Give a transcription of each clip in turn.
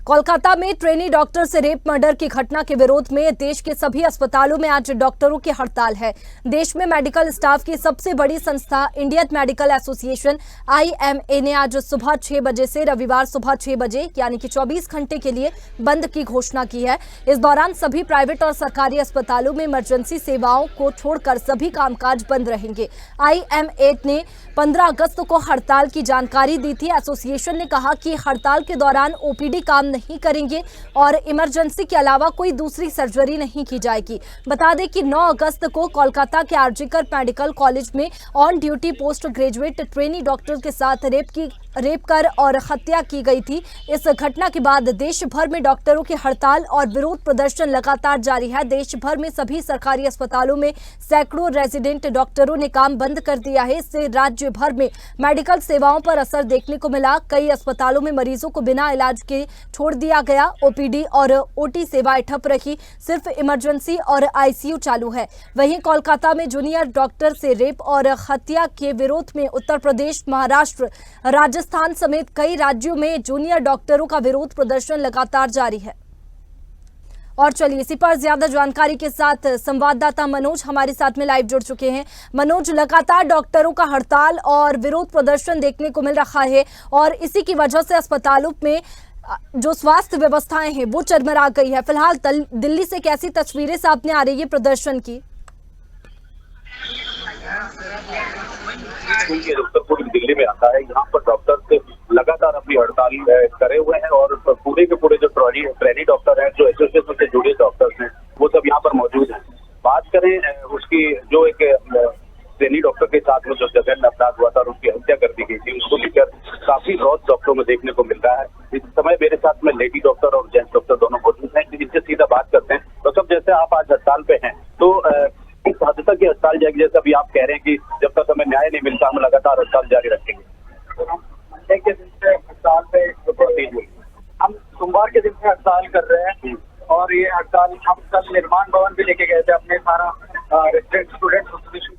कोलकाता में trainee doctor से rape murder की घटना के विरोध में देश के सभी अस्पतालों में आज डॉक्टरों की हड़ताल है। देश में मेडिकल स्टाफ की सबसे बड़ी संस्था इंडियन मेडिकल एसोसिएशन (IMA) ने आज सुबह 6 बजे से रविवार सुबह 6 बजे यानी कि 24 घंटे के लिए बंद की घोषणा की है। इस दौरान सभी प्राइवेट और सरकारी अस्पतालों में इमरजेंसी सेवाओं को छोड़कर सभी कामकाज बंद रहेंगे। IMA ने 15 अगस्त को हड़ताल की जानकारी दी थी। एसोसिएशन ने कहा कि हड़ताल के दौरान OPD काम नहीं करेंगे और इमरजेंसी के अलावा कोई दूसरी सर्जरी नहीं की जाएगी। बता दें कि 9 अगस्त को कोलकाता के आरजीकर मेडिकल कॉलेज में on duty post graduate trainee doctor के साथ रेप कर और हत्या की गई थी। इस घटना के बाद देश भर में डॉक्टरों की हड़ताल और विरोध प्रदर्शन लगातार जारी है। देश भर में सभी सरकारी अस्पतालों में सैकड़ों रेजिडेंट डॉक्टरों ने काम बंद कर दिया है। इससे राज्य भर में मेडिकल सेवाओं पर असर देखने को मिला। कई अस्पतालों में मरीजों को बिना इलाज के छोड़ दिया गया। OPD और OT सेवाएं ठप रही, सिर्फ इमरजेंसी और ICU चालू है। वहीं कोलकाता में जूनियर डॉक्टर से रेप और हत्या के विरोध में उत्तर प्रदेश, महाराष्ट्र, राजस्थान समेत कई राज्यों में जूनियर डॉक्टरों का विरोध प्रदर्शन लगातार जारी है। और चलिए इसी पर ज्यादा जानकारी के साथ संवाददाता मनोज हमारे साथ में लाइव जुड़ चुके हैं। मनोज, लगातार डॉक्टरों का हड़ताल और विरोध प्रदर्शन देखने को मिल रहा है और इसी की वजह से अस्पतालों में जो स्वास्थ्य व्यवस्थाएं हैं वो चरमरा गई है। फिलहाल दिल्ली से कैसी तस्वीरें सामने आ रही है प्रदर्शन की? पूरी दिल्ली में आता है, यहाँ पर डॉक्टर लगातार अपनी हड़ताल करे हुए हैं और पूरे के पूरे जो ट्रेनी डॉक्टर हैं, जो एसोसिएशन से जुड़े डॉक्टर्स हैं, वो सब यहाँ पर मौजूद हैं। बात करें उसकी जो एक ट्रेनी डॉक्टर के साथ में जो जघन्य अपराध हुआ था और उसकी हत्या कर दी गई थी, उसको लेकर काफी रोष डॉक्टरों में देखने को मिल रहा है। इस समय मेरे साथ में लेडी डॉक्टर और जेंट्स डॉक्टर दोनों मौजूद हैं। इनसे सीधा बात करते हैं। तो सब जैसे आप आज हड़ताल पे हैं, तो इस हद तक की हड़ताल जाएगी, जैसे अभी आप कह रहे हैं कि जब तक हमें न्याय नहीं मिलता हम लगातार हड़ताल जारी रखेंगे। एक दिन से हड़ताल पे हम सोमवार के दिन से हड़ताल कर रहे हैं और ये हड़ताल हम कल निर्माण भवन भी लेके गए थे अपने सारा रेजिडेंट स्टूडेंट एसोसिएशन।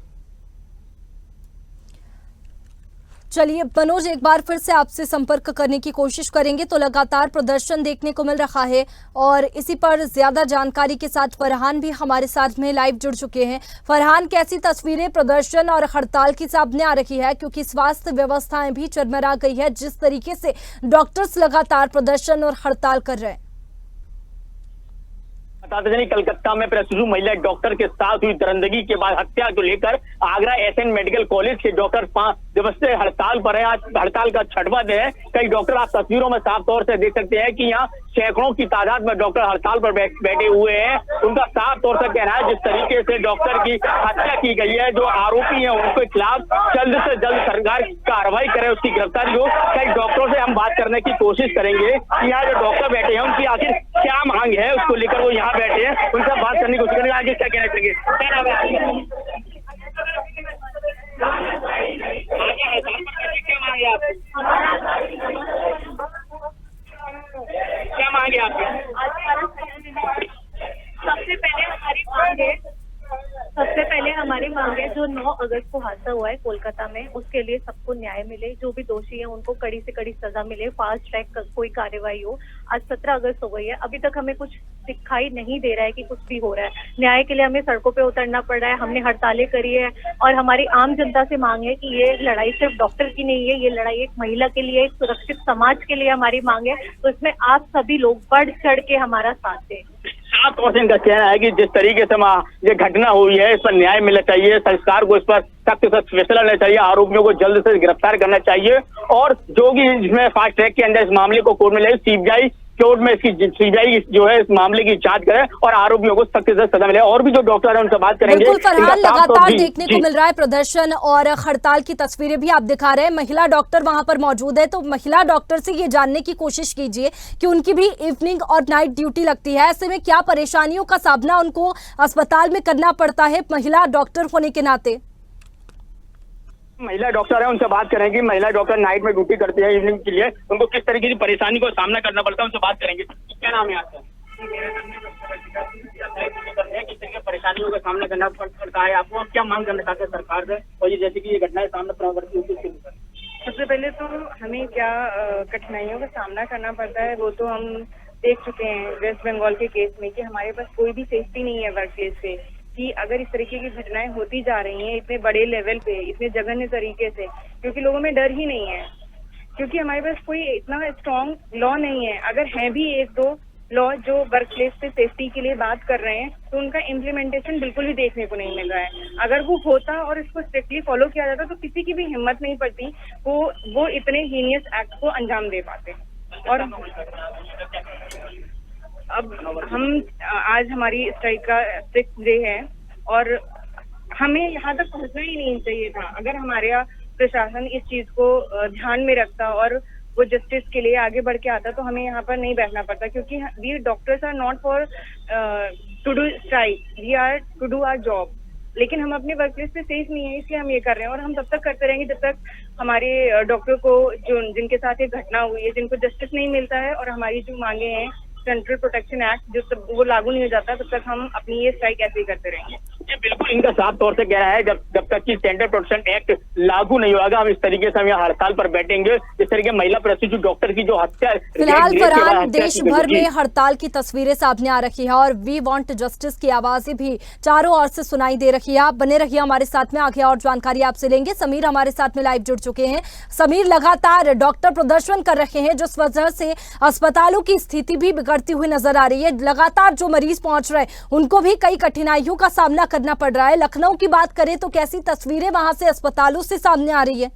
चलिए मनोज, एक बार फिर से आपसे संपर्क करने की कोशिश करेंगे। तो लगातार प्रदर्शन देखने को मिल रहा है और इसी पर ज्यादा जानकारी के साथ फरहान भी हमारे साथ में लाइव जुड़ चुके हैं। फरहान, कैसी तस्वीरें प्रदर्शन और हड़ताल की सामने आ रही है, क्योंकि स्वास्थ्य व्यवस्थाएं भी चरमरा गई है जिस तरीके से डॉक्टर्स लगातार प्रदर्शन और हड़ताल कर रहे हैं? बताते चलिए, कलकत्ता में प्रसूति महिला डॉक्टर के साथ हुई दरिंदगी के बाद हत्या को लेकर आगरा SN मेडिकल कॉलेज के डॉक्टर 5 दिवसीय हड़ताल पर है। आज हड़ताल का 6वां दिन है। कई डॉक्टर आप तस्वीरों में साफ तौर से देख सकते हैं कि यहाँ सैकड़ों की तादाद में डॉक्टर हड़ताल पर बैठे हुए हैं। उनका साफ तौर से कहना है जिस तरीके से डॉक्टर की हत्या की गई है, जो आरोपी है उनके खिलाफ जल्द से जल्द सरकार कार्रवाई करे, उसकी गिरफ्तारी हो। कई डॉक्टरों से हम बात करने की कोशिश करेंगे कि यहाँ जो डॉक्टर बैठे हैं उनकी आखिर क्या मांग है, उसको लेकर वो यहाँ बैठे हैं। उनसे बात करने की कोशिश करेंगे। आगे क्या कहना चाहिए? क्या मांगे आपकी? सबसे पहले हमारी मांग है जो 9 अगस्त को हादसा हुआ है कोलकाता में, उसके लिए सबको न्याय मिले। जो भी दोषी है उनको कड़ी से कड़ी सजा मिले, फास्ट ट्रैक कोई कार्रवाई हो। आज 17 अगस्त हो गई है, अभी तक हमें कुछ दिखाई नहीं दे रहा है कि कुछ भी हो रहा है। न्याय के लिए हमें सड़कों पे उतरना पड़ रहा है। हमने हड़तालें करी है और हमारी आम जनता से मांग है कि ये लड़ाई सिर्फ डॉक्टर की नहीं है, ये लड़ाई एक महिला के लिए, एक सुरक्षित समाज के लिए हमारी मांग है। तो इसमें आप सभी लोग बढ़ चढ़ के हमारा साथ दें। साफ तौर से इनका कहना है कि जिस तरीके से ये घटना हुई है, इस पर न्याय मिलना चाहिए। सरकार को इस पर सख्त से फैसला लेना चाहिए। आरोपियों को जल्द से गिरफ्तार करना चाहिए और जो कि इसमें फास्ट ट्रैक के अंदर इस मामले को कोर्ट में ले, CBI कोर्ट में इसकी CBI जो है इस मामले की जांच करे और आरोपियों को सख्त से सजा मिले। और भी जो डॉक्टर है उनसे बात करेंगे। बिल्कुल फरहान, लगातार देखने को मिल रहा है प्रदर्शन और हड़ताल की तस्वीरें भी आप दिखा रहे हैं। महिला डॉक्टर वहां पर मौजूद है, तो महिला डॉक्टर से ये जानने की कोशिश कीजिए कि उनकी भी इवनिंग और नाइट ड्यूटी लगती है। ऐसे में क्या परेशानियों का सामना उनको अस्पताल में करना पड़ता है महिला डॉक्टर होने के नाते? महिला डॉक्टर है, उनसे बात करेंगे। महिला डॉक्टर नाइट में ड्यूटी करती है इवनिंग के लिए, उनको किस तरीके की परेशानी को सामना करना पड़ता है, उनसे बात करेंगे। क्या नाम है आपका? किस तरीके परेशानियों का सामना करना पड़ता है आपको? क्या मांग करना चाहते हैं सरकार से, और ये जैसे कि ये घटनाएं सामने प्रवर्तित होती है? सबसे सबसे पहले तो हमें क्या कठिनाइयों का सामना करना पड़ता है वो तो हम देख चुके हैं वेस्ट बंगाल के केस में कि हमारे पास कोई भी सेफ्टी नहीं है वर्क प्लेस पे, कि अगर इस तरीके की घटनाएं होती जा रही हैं इतने बड़े लेवल पे, इतने जघन्य तरीके से, क्योंकि लोगों में डर ही नहीं है, क्योंकि हमारे पास कोई इतना स्ट्रॉन्ग लॉ नहीं है। अगर है भी एक दो लॉ जो वर्क प्लेस पे सेफ्टी के लिए बात कर रहे हैं तो उनका इम्प्लीमेंटेशन बिल्कुल भी देखने को नहीं मिल रहा है। अगर वो होता और इसको स्ट्रिक्टली फॉलो किया जाता तो किसी की भी हिम्मत नहीं पड़ती वो इतने हीनियस एक्ट को अंजाम दे पाते। और अब हम आज हमारी स्ट्राइक का 6th डे है और हमें यहाँ तक पहुँचना ही नहीं चाहिए था। अगर हमारे यहाँ प्रशासन इस चीज को ध्यान में रखता और वो जस्टिस के लिए आगे बढ़ के आता तो हमें यहाँ पर नहीं बैठना पड़ता, क्योंकि we doctors are not for to do strike, we are to do our job. लेकिन हम अपने वर्क प्लेस पे सेफ नहीं है, इसलिए हम ये कर रहे हैं और हम तब तक करते रहेंगे जब तक हमारे डॉक्टर को जिनके साथ ये घटना हुई है, जिनको जस्टिस नहीं मिलता है और हमारी जो मांगे हैं सेंट्रल प्रोटेक्शन एक्ट वो लागू नहीं हो जाता, तब तक हम अपनी ये स्ट्राइक ऐसे ही करते रहेंगे। ये बिल्कुल इनका साफ तौर से कह रहा है जब तक कि सेंट्रल प्रोटेक्शन एक्ट लागू नहीं होगा हम इस तरीके से हम यहाँ हड़ताल पर बैठेंगे। इस तरीके महिला प्रशिक्षु डॉक्टर की जो हत्या फिलहाल फरहान देश भर में हड़ताल की तस्वीरें सामने आ रही है और वी वांट जस्टिस की आवाजें भी चारों ओर से सुनाई दे रही है। आप बने रहिए हमारे साथ में, आगे और जानकारी आपसे लेंगे। समीर हमारे साथ में लाइव जुड़ चुके हैं। समीर, लगातार डॉक्टर प्रदर्शन कर रहे हैं जिस वजह से अस्पतालों की स्थिति भी बिगड़ती हुई नजर आ रही है। लगातार जो मरीज पहुंच रहे हैं उनको भी कई कठिनाइयों का सामना करना पड़ रहा है। लखनऊ की बात करें तो कैसी तस्वीरें वहां से अस्पतालों से सामने आ रही है?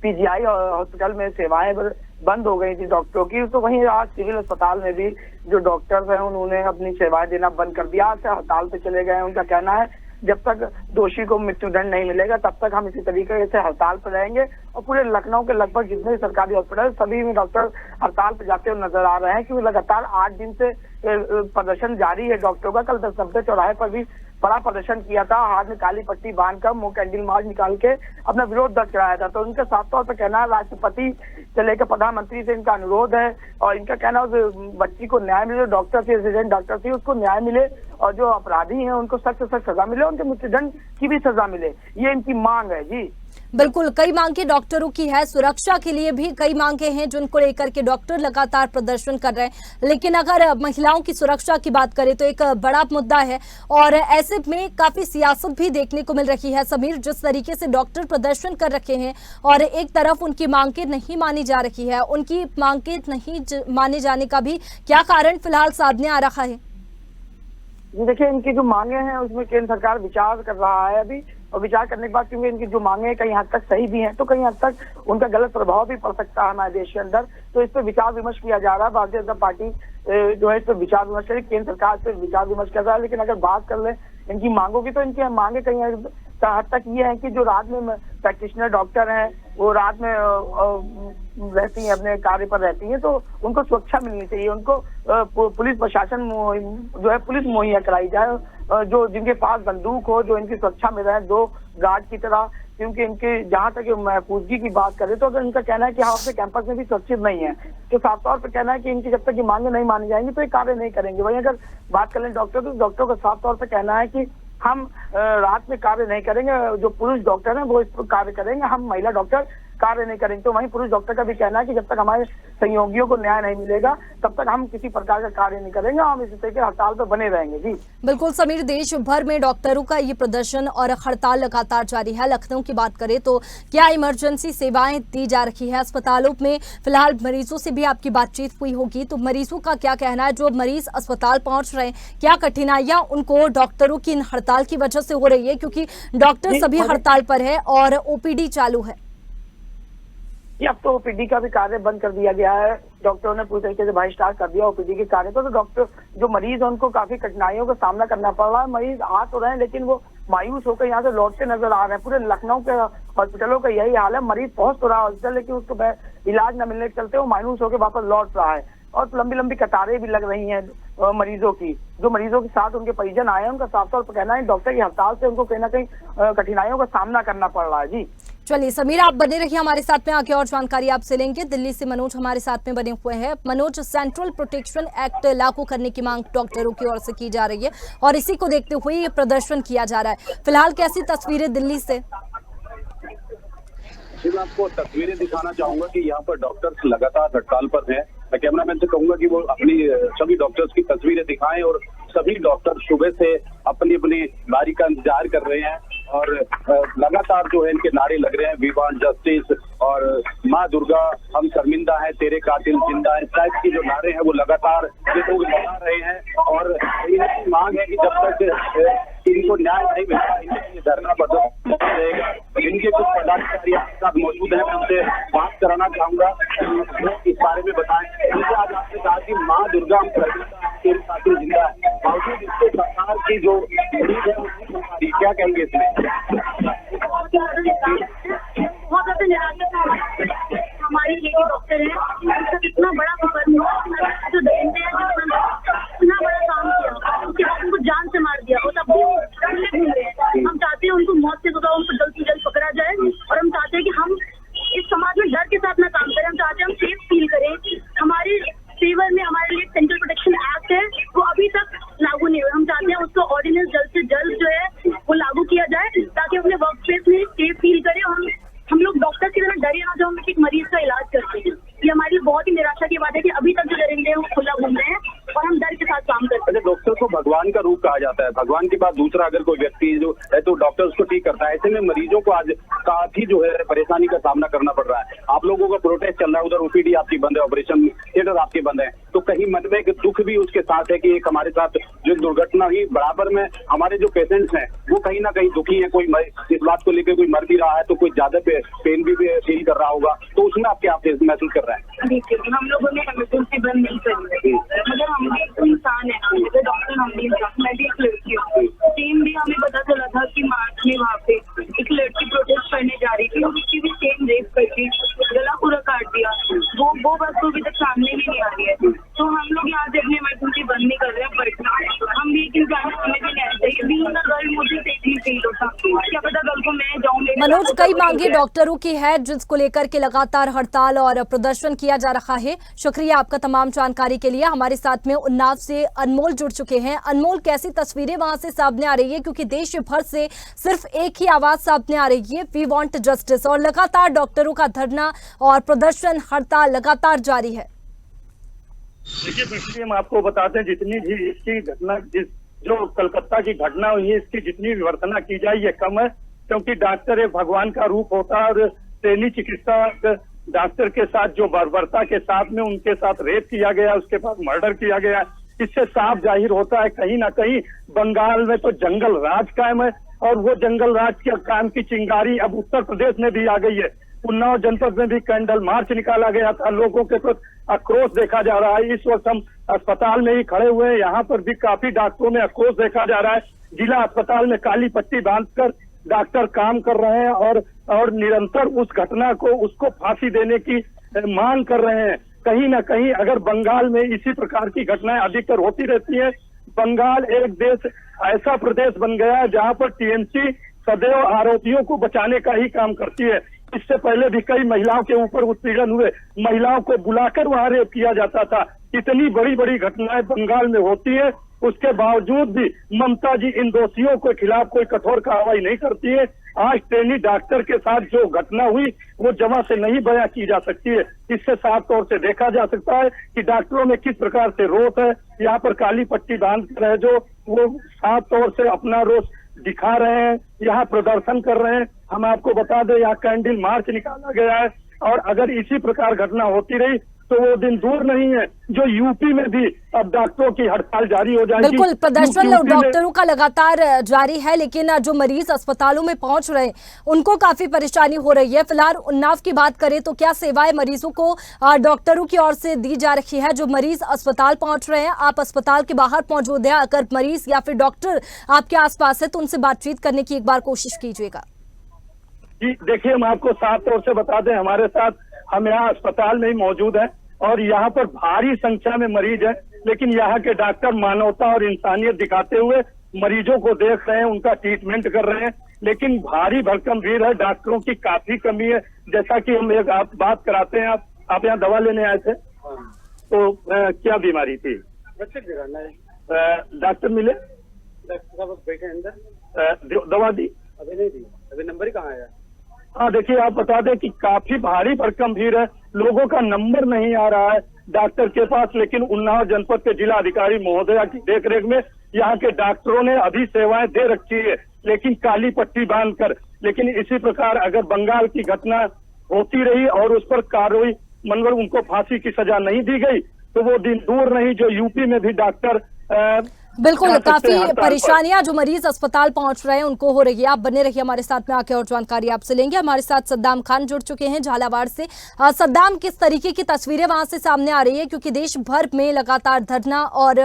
पीजीआई हॉस्पिटल में सेवाएं बंद हो गई थी डॉक्टरों की, तो वहीं आज सिविल अस्पताल में भी जो डॉक्टर्स हैं उन्होंने अपनी सेवाएं देना बंद कर दिया। आज से हड़ताल पे चले गए हैं। उनका कहना है जब तक दोषी को मृत्युदंड नहीं मिलेगा तब तक हम इसी तरीके से हड़ताल पर रहेंगे। और पूरे लखनऊ के लगभग जितने सरकारी हॉस्पिटल सभी में डॉक्टर हड़ताल पर जाते हुए नजर आ रहे हैं, क्योंकि लगातार 8 दिन से प्रदर्शन जारी है डॉक्टरों का। कल 10 नंबर चौराहे पर भी बड़ा प्रदर्शन किया था, हाथ में काली पट्टी बांधकर मुंह कैंडल मार्च निकाल के अपना विरोध दर्ज कराया था। तो उनका साफ तौर पर कहना है राष्ट्रपति से लेकर प्रधानमंत्री से इनका अनुरोध है और इनका कहना है उस बच्ची को न्याय मिले, डॉक्टर थी, रेजिडेंट डॉक्टर थी, उसको न्याय मिले और जो अपराधी हैं उनको सख्त से सख्त सजा मिले, उनके मृत्युदंड की भी सजा मिले। ये इनकी मांग है। जी बिल्कुल, कई मांगे डॉक्टरों की है, सुरक्षा के लिए भी कई मांगे हैं जिनको लेकर के डॉक्टर लगातार प्रदर्शन कर रहे हैं। लेकिन अगर महिलाओं की सुरक्षा की बात करें तो एक बड़ा मुद्दा है और ऐसे में काफी सियासत भी देखने को मिल रही है। समीर, जिस तरीके से डॉक्टर प्रदर्शन कर रखे हैं और एक तरफ उनकी मांगे नहीं मानी जा रही है, उनकी मांगे नहीं माने जाने का भी क्या कारण फिलहाल सामने आ रहा है? देखिए, इनकी जो मांगे हैं उसमें केंद्र सरकार विचार कर रहा है अभी, और विचार करने के बाद क्योंकि इनकी जो मांगे हैं कहीं हद तक सही भी हैं तो कहीं हद तक उनका गलत प्रभाव भी पड़ सकता है हमारे देश के अंदर। तो इस पर विचार विमर्श किया जा रहा है। भारतीय जनता पार्टी जो है इस पर विचार विमर्श करेगी, केंद्र सरकार इस पर विचार विमर्श कर रहा है। लेकिन अगर बात कर ले इनकी मांगों की तो इनकी मांगे कहीं हद तक ये है कि जो रात में प्रैक्टिशनर डॉक्टर हैं वो रात में रहती हैं, अपने कार्य पर रहती हैं, तो उनको सुरक्षा मिलनी चाहिए। उनको पुलिस प्रशासन जो है पुलिस मुहैया कराई जाए, जो जिनके पास बंदूक हो, जो इनकी सुरक्षा में रहे, 2 गार्ड की तरह। क्योंकि इनके जहाँ तक महफूजगी की बात करें तो अगर इनका कहना है कि हाँ अपने कैंपस में भी सुरक्षित नहीं है, तो साफ तौर पर कहना है कि इनकी जब तक ये मांगे नहीं मानी जाएंगी तो ये कार्य नहीं करेंगे। वहीं अगर बात करें डॉक्टर तो डॉक्टर का साफ तौर पर कहना है कि हम रात में कार्य नहीं करेंगे, जो पुरुष डॉक्टर हैं वो इस पर कार्य करेंगे, हम महिला डॉक्टर कार्य नहीं करेंगे। तो वहीं पुरुष डॉक्टर का भी कहना है कि जब तक हमारे सहयोगियों को न्याय नहीं मिलेगा तब तक हम किसी प्रकार का कार्य नहीं करेंगे, हम इसी तरह के हड़ताल पर बने रहेंगे। जी बिल्कुल समीर, देश भर में डॉक्टरों का ये प्रदर्शन और हड़ताल लगातार जारी है। लखनऊ की बात करें तो क्या इमरजेंसी सेवाएं दी जा रही है अस्पतालों में? फिलहाल मरीजों से भी आपकी बातचीत हुई होगी, तो मरीजों का क्या कहना है? जो मरीज अस्पताल पहुंच रहे हैं, क्या कठिनाइयां उनको डॉक्टरों की इन हड़ताल की वजह से हो रही है? क्योंकि डॉक्टर सभी हड़ताल पर है और ओपीडी चालू है। अब तो ओपीडी का भी कार्य बंद कर दिया गया है। डॉक्टरों ने पूरी तरीके से बहिष्कार कर दिया ओपीडी के कार्य को। तो डॉक्टर जो मरीज है उनको काफी कठिनाइयों का सामना करना पड़ रहा है। मरीज आ तो रहे हैं लेकिन वो मायूस होकर यहाँ से लौटते नजर आ रहे हैं। पूरे लखनऊ के हॉस्पिटलों का यही हाल है। मरीज पहुंच तो रहा है हॉस्पिटल लेकिन उसको इलाज न मिलने के चलते वो मायूस होकर वापस लौट रहा है और लंबी लंबी कतारें भी लग रही हैं मरीजों की। जो मरीजों के साथ उनके परिजन आए हैं उनका साफ तौर पर कहना है डॉक्टर की हड़ताल से उनको कहीं ना कहीं कठिनाइयों का सामना करना पड़ रहा है। जी चलिए समीर, आप बने रहिए हमारे साथ में, आगे और जानकारी आपसे लेंगे। दिल्ली से मनोज हमारे साथ में बने हुए हैं। मनोज, सेंट्रल प्रोटेक्शन एक्ट लागू करने की मांग डॉक्टरों की ओर से की जा रही है और इसी को देखते हुए ये प्रदर्शन किया जा रहा है। फिलहाल कैसी तस्वीरें दिल्ली से? जी, मैं आपको तस्वीरें दिखाना चाहूंगा कि यहाँ पर डॉक्टर्स लगातार हड़ताल पर हैं। मैं कैमरामैन से कहूंगा कि वो अपनी सभी डॉक्टर्स की तस्वीरें दिखाएं और सभी डॉक्टर सुबह से अपनी अपनी बारी का इंतजार कर रहे हैं और लगातार जो है इनके नारे लग रहे हैं, वी वांट जस्टिस और माँ दुर्गा हम शर्मिंदा हैं, तेरे कातिल जिंदा है, इस टाइप की जो नारे हैं वो लगातार ये लोग लगा रहे हैं। और ये मांग है कि जब तक इनको न्याय नहीं मिलता इनके धरना प्रदर्शन रहेगा। इनके कुछ पदाधिकारी आपके साथ मौजूद हैं, मैं उनसे बात कराना चाहूंगा इस बारे में बताएं। जैसे आज आपने कहा कि माँ दुर्गा हम शर्मिंदा हैं, तेरे कातिल जिंदा है, बावजूद इसके सरकार की जो नीड है उसकी क्या कहेंगे इसमें? बहुत ज्यादा निराशा हमारी लेडी डॉक्टर है, उनका इतना बड़ा जो दरिंदे हैं इतना बड़ा काम किया, उसके बाद उनको जान से मार दिया और तब भी वो घूम रहे हैं। हम चाहते हैं उनको मौत से सजा, उनको जल्द से जल्द पकड़ा जाए और हम चाहते हैं कि हम इस समाज में डर के साथ ना काम करें। हम चाहते हैं हम सेफ फील करें। हमारे फेवर में हमारे लिए सेंट्रल प्रोटेक्शन एक्ट है, वो अभी तक लागू नहीं हुआ। हम चाहते हैं उसका ऑर्डिनेंस जल्द से जल्द जो है वो लागू किया जाए ताकि अपने वर्क प्लेस में सेफ फील करें और हम लोग डॉक्टर की तरह डरे ना जो हम एक मरीज का इलाज करते हैं। ये हमारी बहुत ही निराशा की बात है कि अभी तक जो दरिंदे हैं वो खुला घूम रहे हैं और हम डर के साथ काम करते हैं। डॉक्टर को भगवान का रूप कहा जाता है, भगवान के बाद दूसरा अगर कोई व्यक्ति जो है तो डॉक्टर उसको ठीक करता है। ऐसे में मरीजों को आज काफी जो है परेशानी का सामना करना पड़ रहा है। आप लोगों का प्रोटेस्ट चल रहा है, उधर ओपीडी आपकी बंद है, ऑपरेशन थिएटर आपके बंद है, तो कहीं मन में एक दुख भी उसके साथ है कि एक हमारे साथ जो दुर्घटना हुई बराबर में हमारे जो पेशेंट्स हैं वो कहीं ना कहीं दुखी है। कोई इस बात को लेकर कोई मर भी रहा है तो कोई ज्यादा पेन भी फील कर रहा होगा, तो उसमें आप क्या महसूस कर रहे हैं? देखिए, हम लोगों ने इमरजेंसी बंद नहीं करी है, मगर हम भी इंसान है, डॉक्टर हम भी इंसान, मैं भी एक लड़की हूँ। सेम भी हमें पता चला था कि मार्च में वहाँ पे एक लड़की प्रोटेस्ट करने जा रही थी और उसकी भी सेम रेप करके गला पूरा काट दिया। वो बात तो अभी तक सामने भी नहीं आ रही है। तो हम लोग यहाँ से अपनी इमरजेंसी बंद नहीं कर रहे हैं, बट हम भी एक इंसान हमें भी न्याय चाहिए। बीइंग अ गर्ल मुझे सेफली फील होता, क्या पता कल को मैं जाऊँ। मनोज, कई मांगे डॉक्टरों की है जिसको लेकर के लगातार हड़ताल और प्रदर्शन किया जा रहा है। शुक्रिया आपका तमाम जानकारी के लिए। हमारे साथ में उन्नाव से अनमोल जुड़ चुके हैं। अनमोल, कैसी तस्वीरें वहां से सामने आ रही है, क्योंकि देश भर से सिर्फ एक ही आवाज सामने आ रही है, वी वांट जस्टिस, और लगातार डॉक्टरों का धरना और प्रदर्शन हड़ताल लगातार जारी है। देखिए दृष्टि, हम आपको बताते हैं जितनी भी इसकी घटना जो कलकत्ता की घटना हुई है इसकी जितनी विवर्तना की जाए ये कम है, क्योंकि डॉक्टर एक भगवान का रूप होता है और ट्रेनी चिकित्सा डॉक्टर के साथ जो बर्बरता के साथ में उनके साथ रेप किया गया, उसके बाद मर्डर किया गया, इससे साफ जाहिर होता है कहीं ना कहीं बंगाल में तो जंगल राज कायम है और वो जंगल राज के कायम की चिंगारी अब उत्तर प्रदेश में भी आ गई है। उन्नाव जनपद में भी कैंडल मार्च निकाला गया था, लोगों के प्रति आक्रोश देखा जा रहा है। इस वक्त हम अस्पताल में ही खड़े हुए हैं, यहाँ पर भी काफी डॉक्टरों में आक्रोश देखा जा रहा है। जिला अस्पताल में काली पट्टी बांधकर डॉक्टर काम कर रहे हैं और निरंतर उस घटना को उसको फांसी देने की मांग कर रहे हैं। कहीं ना कहीं अगर बंगाल में इसी प्रकार की घटनाएं अधिकतर होती रहती है, बंगाल एक देश ऐसा प्रदेश बन गया है जहां पर टीएमसी सदैव आरोपियों को बचाने का ही काम करती है। इससे पहले भी कई महिलाओं के ऊपर उत्पीड़न हुए, महिलाओं को बुलाकर वहां रेप किया जाता था। इतनी बड़ी बड़ी घटनाएं बंगाल में होती है, उसके बावजूद भी ममता जी इन दोषियों के खिलाफ कोई कठोर कार्रवाई नहीं करती है। आज ट्रेनी डॉक्टर के साथ जो घटना हुई वो जमा से नहीं बयां की जा सकती है। इससे साफ तौर से देखा जा सकता है कि डॉक्टरों में किस प्रकार से रोष है। यहाँ पर काली पट्टी बांध कर है जो वो साफ तौर से अपना रोष दिखा रहे हैं, यहाँ प्रदर्शन कर रहे हैं। हम आपको बता दें यहाँ कैंडल मार्च निकाला गया है और अगर इसी प्रकार घटना होती रही तो वो दिन दूर नहीं है जो यूपी में भी अब डॉक्टरों की हड़ताल जारी हो जाएगी। बिल्कुल, प्रदर्शन डॉक्टरों का लगातार जारी है, लेकिन जो मरीज अस्पतालों में पहुंच रहे हैं उनको काफी परेशानी हो रही है। फिलहाल उन्नाव की बात करें तो क्या सेवाएं मरीजों को डॉक्टरों की ओर से दी जा रही है? जो मरीज अस्पताल पहुंच रहे हैं, आप अस्पताल के बाहर मौजूद हैं, अगर मरीज या फिर डॉक्टर आपके आसपास है तो उनसे बातचीत करने की एक बार कोशिश कीजिएगा। जी देखिए, हम आपको साफ तौर से बता दें, हमारे साथ हम यहाँ अस्पताल में ही मौजूद हैं और यहाँ पर भारी संख्या में मरीज हैं, लेकिन यहाँ के डॉक्टर मानवता और इंसानियत दिखाते हुए मरीजों को देख रहे हैं, उनका ट्रीटमेंट कर रहे हैं। लेकिन भारी भरकम भीड़ है, डॉक्टरों की काफी कमी है। जैसा कि हम एक आप बात कराते हैं, आप यहाँ दवा लेने आए थे, तो क्या बीमारी थी? बच्चे गिराना है। डॉक्टर मिले? डॉक्टर साहब बैठे अंदर। दवा दी? अभी नहीं दी, अभी नंबर ही कहाँ आया। हाँ, देखिए, आप बता दें कि काफी भारी भरकम भीड़ है, लोगों का नंबर नहीं आ रहा है डॉक्टर के पास। लेकिन उन्नाव जनपद के जिला अधिकारी महोदया की देखरेख में यहाँ के डॉक्टरों ने अभी सेवाएं दे रखी है, लेकिन काली पट्टी बांधकर। लेकिन इसी प्रकार अगर बंगाल की घटना होती रही और उस पर कार्रवाई मतलब उनको फांसी की सजा नहीं दी गई, तो वो दिन दूर नहीं जो यूपी में भी डॉक्टर बिल्कुल काफी परेशानियां जो मरीज अस्पताल पहुंच रहे हैं उनको हो रही है। आप बने रहिए हमारे साथ में, आके और जानकारी आपसे लेंगे। हमारे साथ सद्दाम खान जुड़ चुके हैं झालावाड़ से। सद्दाम, किस तरीके की तस्वीरें वहां से सामने आ रही है, क्योंकि देश भर में लगातार धरना और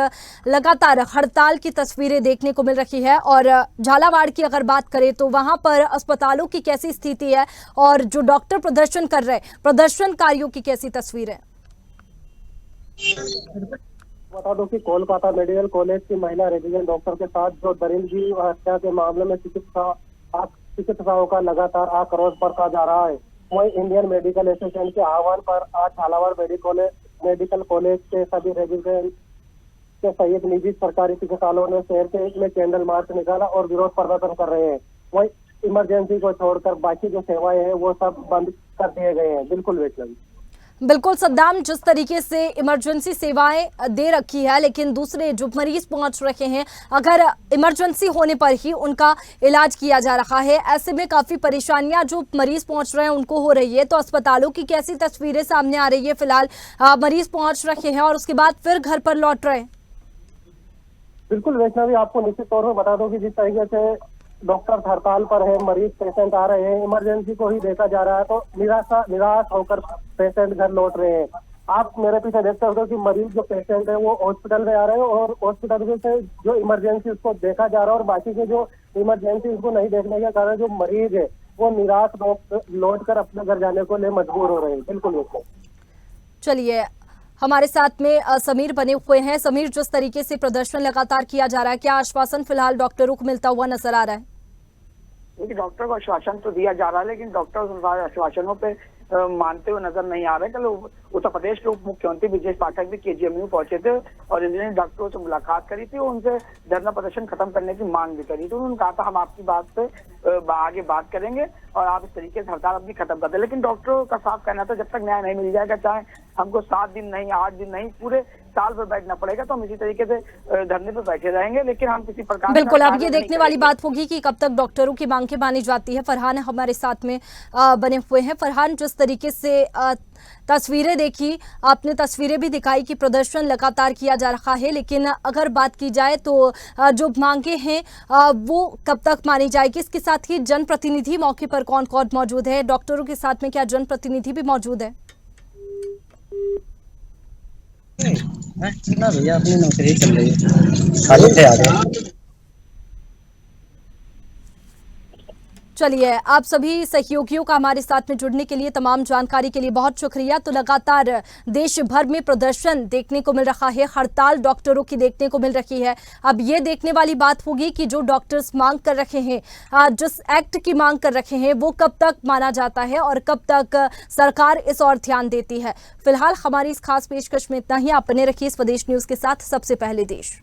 लगातार हड़ताल की तस्वीरें देखने को मिल रही है, और झालावाड़ की अगर बात करें तो वहां पर अस्पतालों की कैसी स्थिति है और जो डॉक्टर प्रदर्शन कर रहे हैं प्रदर्शनकारियों की कैसी तस्वीर है? बता दो कि कोलकाता मेडिकल कॉलेज की महिला रेजिडेंट डॉक्टर के साथ जो दरिंदगी और हत्या के मामले में चिकित्सकों का लगातार आक्रोश बरता जा रहा है, वही इंडियन मेडिकल एसोसिएशन के आह्वान पर आज झालावाड़ मेडिकल कॉलेज के सभी रेजिडेंट के सहित निजी सरकारी चिकित्सालयों ने शहर के में कैंडल मार्च निकाला और विरोध प्रदर्शन कर रहे हैं। वही इमरजेंसी को छोड़कर बाकी जो सेवाएं हैं वो सब बंद कर दिए गए हैं। बिल्कुल वैष्णवी। बिल्कुल सद्दाम, जिस तरीके से इमरजेंसी सेवाएं दे रखी है, लेकिन दूसरे जो मरीज पहुंच रहे हैं अगर इमरजेंसी होने पर ही उनका इलाज किया जा रहा है, ऐसे में काफी परेशानियां जो मरीज पहुंच रहे हैं उनको हो रही है। तो अस्पतालों की कैसी तस्वीरें सामने आ रही है? फिलहाल मरीज पहुंच रहे हैं और उसके बाद फिर घर पर लौट रहे हैं। बिल्कुल वैष्णवी, आपको निश्चित तौर पर बता दो कि जिस तरीके से डॉक्टर हड़ताल पर है, मरीज पेशेंट आ रहे हैं, इमरजेंसी को ही देखा जा रहा है, तो निराश होकर पेशेंट घर लौट रहे हैं। आप मेरे पीछे देख सकते हो कि मरीज जो पेशेंट है वो हॉस्पिटल में आ रहे हैं और हॉस्पिटल से जो इमरजेंसी उसको देखा जा रहा है, और बाकी के जो इमरजेंसी उसको नहीं देखने के कारण जो मरीज है वो निराश लौट कर अपने घर जाने को लिए मजबूर हो रहे हैं। बिल्कुल। चलिए, हमारे साथ में समीर बने हुए हैं। समीर, जिस तरीके से प्रदर्शन लगातार किया जा रहा है, क्या आश्वासन फिलहाल डॉक्टरों को मिलता हुआ नजर आ रहा है? देखिए, डॉक्टर को आश्वासन तो दिया जा रहा है, लेकिन डॉक्टर उस आश्वासनों पे मानते हुए नजर नहीं आ रहे। कल उत्तर प्रदेश के उप मुख्यमंत्री ब्रजेश पाठक भी KGMU पहुंचे थे और इंजीनियरिंग डॉक्टरों से मुलाकात करी थी, उनसे धरना प्रदर्शन खत्म करने की मांग भी करी थी। उन्होंने कहा था हम आपकी बात पे आगे बात करेंगे और आप इस तरीके से हड़ताल अपनी खत्म कर दें। लेकिन डॉक्टरों का साफ कहना था जब तक न्याय नहीं मिल जाएगा, चाहे हमको 7 दिन नहीं, 8 दिन नहीं, पूरे साल पर बैठना पड़ेगा, तो हम इसी तरीके से धरने पर बैठे रहेंगे। लेकिन हम किसी प्रकार बिल्कुल, अब ये देखने वाली बात होगी कि कब तक डॉक्टरों की मांगें मानी जाती है। फरहान हमारे साथ में बने हुए हैं। फरहान, जिस तरीके से तस्वीरें देखी आपने, तस्वीरें भी दिखाई कि प्रदर्शन लगातार किया जा रहा है, लेकिन अगर बात की जाए तो जो मांगे हैं वो कब तक मानी जाएगी? इसके साथ ही जनप्रतिनिधि मौके पर कौन कौन मौजूद है? डॉक्टरों के साथ में क्या जनप्रतिनिधि भी मौजूद है? ना भैया, अपनी नौकरी चल रही है, खाली थे आगे। चलिए, आप सभी सहयोगियों का हमारे साथ में जुड़ने के लिए, तमाम जानकारी के लिए बहुत शुक्रिया। तो लगातार देश भर में प्रदर्शन देखने को मिल रहा है, हड़ताल डॉक्टरों की देखने को मिल रही है। अब ये देखने वाली बात होगी कि जो डॉक्टर्स मांग कर रहे हैं, जिस एक्ट की मांग कर रहे हैं, वो कब तक माना जाता है और कब तक सरकार इस ओर ध्यान देती है। फिलहाल हमारी इस खास पेशकश में इतना ही। आप बने रखिए स्वदेश न्यूज के साथ, सबसे पहले देश।